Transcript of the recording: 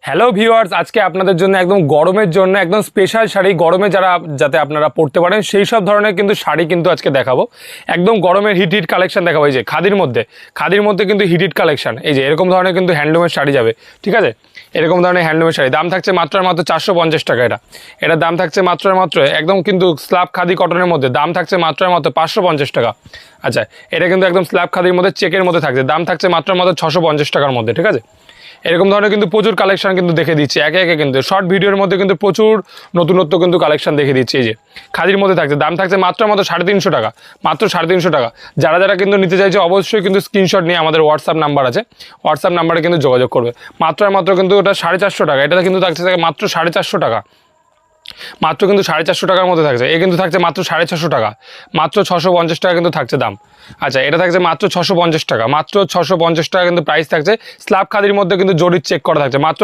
Hello viewers, আজকে আপনাদের জন্য একদম গরমের জন্য একদম স্পেশাল শাড়ি, গরমে যাতে আপনারা পরতে পারেন সেই সব ধরনের কিন্তু শাড়ি কিন্তু আজকে দেখাবো। একদম গরমের হিট কালেকশন দেখাবো। এই যে খাদির মধ্যে কিন্তু হিট কালেকশন, এই যে এরকম ধরনের কিন্তু হ্যান্ডলুমের শাড়ি যাবে, ঠিক আছে। এরকম ধরনের হ্যান্ডলুমের শাড়ি দাম থাকছে মাত্র 450 টাকা। এটার দাম থাকছে মাত্র একদম কিন্তু স্ল্যাব খাদি কটনের মধ্যে দাম থাকছে মাত্র 550 টাকা। আচ্ছা, এটা কিন্তু একদম স্ল্যাব খাদির মধ্যে চেকের মধ্যে থাকছে, দাম থাকছে মাত্র 650 টাকার মধ্যে, ঠিক আছে। এরকম ধরনের কিন্তু প্রচুর কালেকশন কিন্তু দেখে দিচ্ছি একে একে, কিন্তু শর্ট ভিডিওর মধ্যে কিন্তু প্রচুর নতুনত্ব কিন্তু কালেকশন দেখে দিচ্ছি। এই যে খাদির মধ্যে থাকছে, দাম থাকছে মাত্র 350 টাকা, মাত্র 350 টাকা। যারা কিন্তু নিতে চাইছে অবশ্যই কিন্তু স্ক্রিনশট নিয়ে আমাদের হোয়াটসঅ্যাপ নাম্বার আছে, হোয়াটসঅ্যাপ নাম্বারে কিন্তু যোগাযোগ করবে। মাত্র কিন্তু ওটা 450 টাকা, এটা কিন্তু থাকছে মাত্র 450 টাকা, মাত্র কিন্তু 450 টাকার মধ্যে থাকছে। এ কিন্তু থাকছে মাত্র 650 টাকা, মাত্র 650 টাকা কিন্তু থাকছে দাম। আচ্ছা, এটা থাকছে মাত্র 650 টাকা, মাত্র 650 টাকা কিন্তু প্রাইস থাকছে। স্ল্যাব খাদির মধ্যে কিন্তু জরির চেক করা থাকছে মাত্র